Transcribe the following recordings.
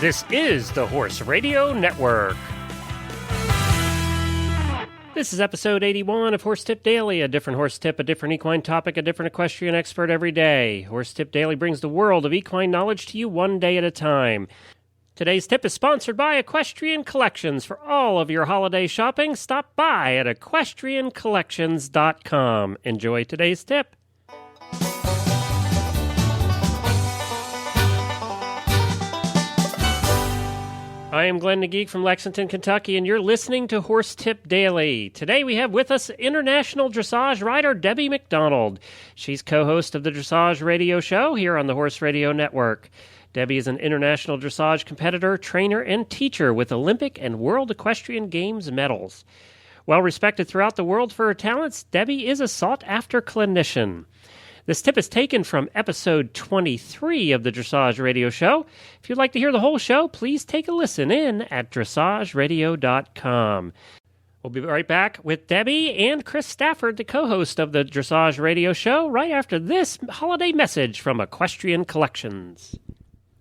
This is the Horse Radio Network. This is episode 81 of Horse Tip Daily, a different horse tip, a different equine topic, a different equestrian expert every day. Horse Tip Daily brings the world of equine knowledge to you one day at a time. Today's tip is sponsored by Equestrian Collections. For all of your holiday shopping, stop by at equestriancollections.com. Enjoy today's tip. I am Glenn the Geek from Lexington, Kentucky, and you're listening to Horse Tip Daily. Today we have with us international dressage rider Debbie McDonald. She's co-host of the Dressage Radio Show here on the Horse Radio Network. Debbie is an international dressage competitor, trainer, and teacher with Olympic and World Equestrian Games medals. Well respected throughout the world for her talents, Debbie is a sought-after clinician. This tip is taken from episode 23 of the Dressage Radio Show. If you'd like to hear the whole show, please take a listen in at dressageradio.com. We'll be right back with Debbie and Chris Stafford, the co-host of the Dressage Radio Show, right after this holiday message from Equestrian Collections.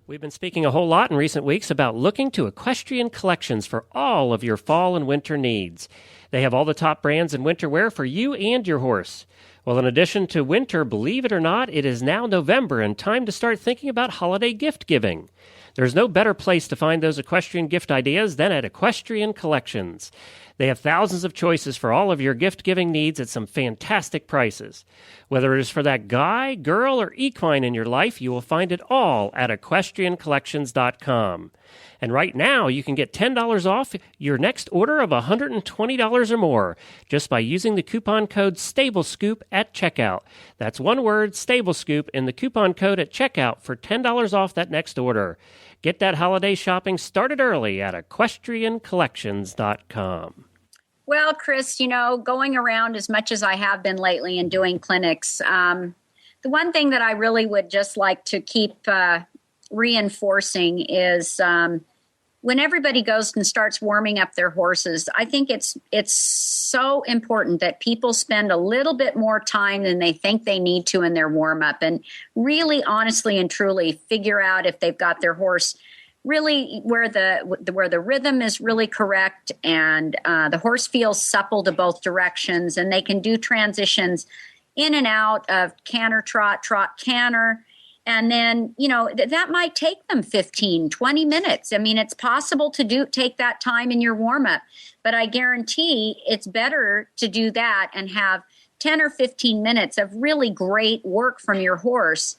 We've been speaking a whole lot in recent weeks about looking to Equestrian Collections for all of your fall and winter needs. They have all the top brands in winter wear for you and your horse. Well, in addition to winter, believe it or not, it is now November and time to start thinking about holiday gift giving. There's no better place to find those equestrian gift ideas than at Equestrian Collections. They have thousands of choices for all of your gift-giving needs at some fantastic prices. Whether it is for that guy, girl, or equine in your life, you will find it all at equestriancollections.com. And right now, you can get $10 off your next order of $120 or more just by using the coupon code STABLESCOOP at checkout. That's one word, STABLESCOOP, in the coupon code at checkout for $10 off that next order. Get that holiday shopping started early at equestriancollections.com. Well, Chris, going around as much as I have been lately and doing clinics, the one thing that I really would just like to keep reinforcing is when everybody goes and starts warming up their horses, I think it's so important that people spend a little bit more time than they think they need to in their warm-up and really honestly and truly figure out if they've got their horse really where the rhythm is really correct and the horse feels supple to both directions and they can do transitions in and out of canter, trot, canter. And then, that might take them 15, 20 minutes. I mean, it's possible to take that time in your warm-up, but I guarantee it's better to do that and have 10 or 15 minutes of really great work from your horse.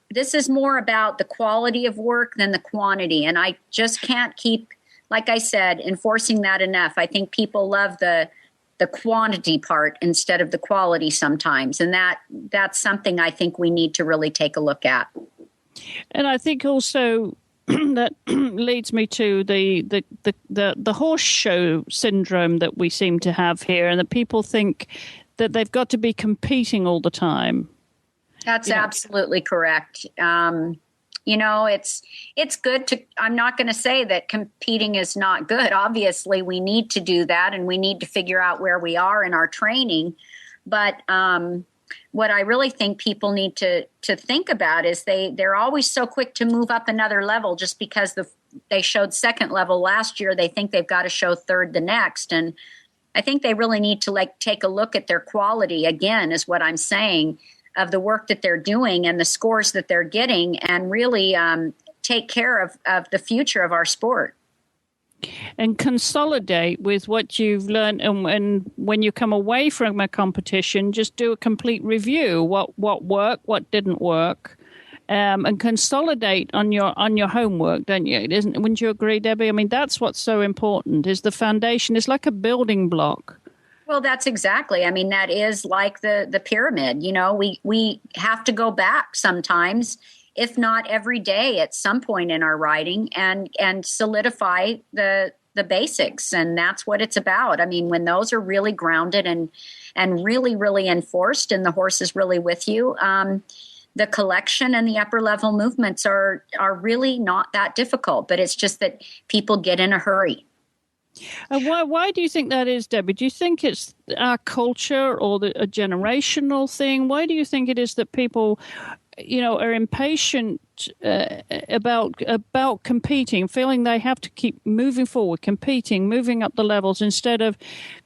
This is more about the quality of work than the quantity. And I just can't keep, like I said, enforcing that enough. I think people love the quantity part instead of the quality sometimes. And that's something I think we need to really take a look at. And I think also that leads me to the horse show syndrome that we seem to have here, and that people think that they've got to be competing all the time. That's absolutely correct. It's good to, I'm not going to say that competing is not good. Obviously, we need to do that and we need to figure out where we are in our training. But what I really think people need to think about is they're always so quick to move up another level just because they showed second level last year. They think they've got to show third the next. And I think they really need to take a look at their quality again, is what I'm saying, of the work that they're doing and the scores that they're getting, and really take care of the future of our sport. And consolidate with what you've learned, and when you come away from a competition, just do a complete review. What worked, what didn't work, and consolidate on your homework, don't you? Wouldn't you agree, Debbie? I mean, that's what's so important, is the foundation. It's like a building block. Well, that's exactly. I mean, that is like the pyramid. We have to go back sometimes, if not every day, at some point in our riding, and solidify the basics. And that's what it's about. I mean, when those are really grounded and really, really enforced, and the horse is really with you, the collection and the upper level movements are really not that difficult. But it's just that people get in a hurry. And why do you think that is, Debbie? Do you think it's our culture or a generational thing? Why do you think it is that people, are impatient about competing, feeling they have to keep moving forward, competing, moving up the levels instead of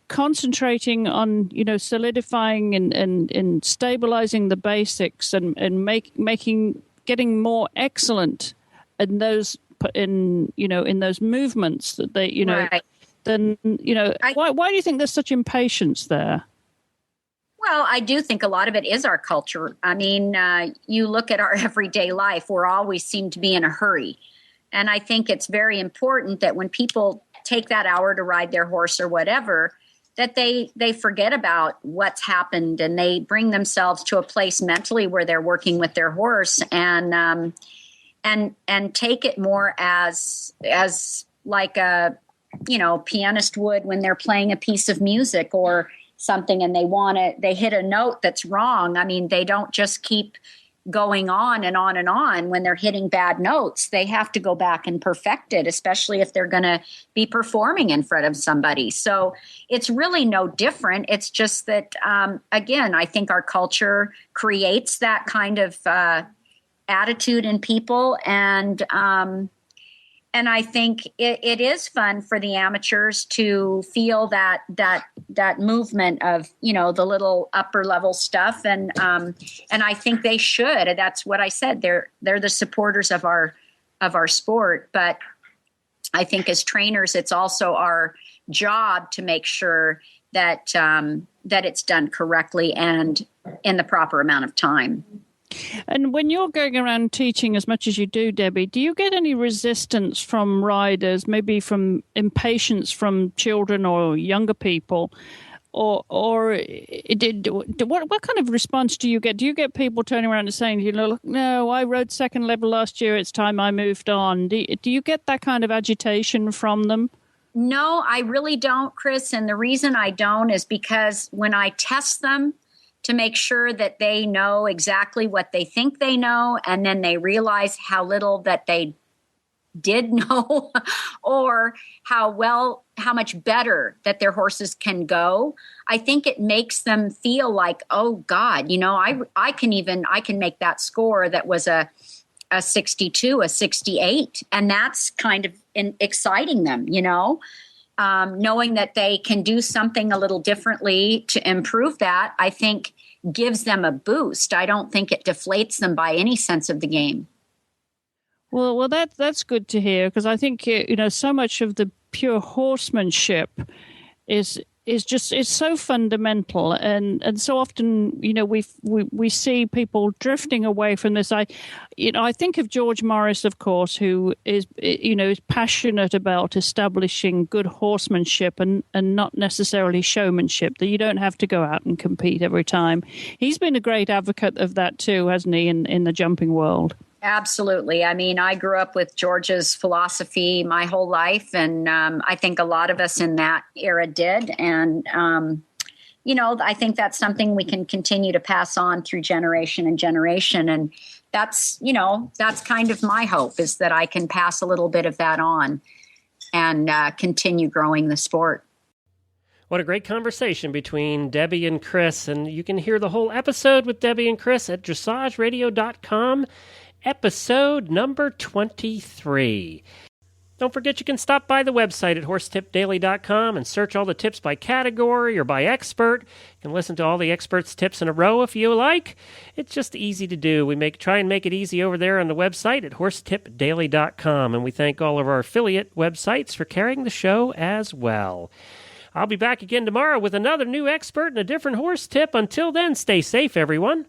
concentrating on, solidifying and stabilizing the basics and getting more excellent in those movements that they, Right. then, why do you think there's such impatience there? Well, I do think a lot of it is our culture. I mean, you look at our everyday life, we're always seem to be in a hurry. And I think it's very important that when people take that hour to ride their horse or whatever, that they forget about what's happened and they bring themselves to a place mentally where they're working with their horse and take it more as like a, pianist would when they're playing a piece of music or something and they hit a note that's wrong. I mean, they don't just keep going on and on and on when they're hitting bad notes. They have to go back and perfect it, especially if they're going to be performing in front of somebody. So it's really no different. It's just that, again, I think our culture creates that kind of attitude in people. And I think it is fun for the amateurs to feel that movement of, the little upper level stuff. And I think they should. That's what I said. They're the supporters of our sport. But I think as trainers, it's also our job to make sure that it's done correctly and in the proper amount of time. And when you're going around teaching as much as you do, Debbie, do you get any resistance from riders, maybe from impatience from children or younger people? Or what kind of response do you get? Do you get people turning around and saying, look, no, I rode second level last year, it's time I moved on? Do you get that kind of agitation from them? No, I really don't, Chris. And the reason I don't is because when I test them, to make sure that they know exactly what they think they know, and then they realize how little that they did know or how much better that their horses can go. I think it makes them feel like, oh God, I can make that score that was a 62, a 68. And that's kind of exciting them, knowing that they can do something a little differently to improve that, I think gives them a boost. I don't think it deflates them by any sense of the game. Well, that's good to hear, because I think, so much of the pure horsemanship is so fundamental, and so often, we see people drifting away from this. I think of George Morris, of course, who is passionate about establishing good horsemanship and not necessarily showmanship, that you don't have to go out and compete every time. He's been a great advocate of that too, hasn't he, in the jumping world? Absolutely. I mean, I grew up with George's philosophy my whole life, and I think a lot of us in that era did. And, I think that's something we can continue to pass on through generation and generation. And that's kind of my hope, is that I can pass a little bit of that on and continue growing the sport. What a great conversation between Debbie and Chris. And you can hear the whole episode with Debbie and Chris at dressageradio.com. Episode number 23. Don't forget you can stop by the website at horsetipdaily.com and search all the tips by category or by expert. You can listen to all the experts' tips in a row if you like. It's just easy to do. We try and make it easy over there on the website at horsetipdaily.com, and we thank all of our affiliate websites for carrying the show as well. I'll be back again tomorrow with another new expert and a different horse tip. Until then, stay safe, everyone.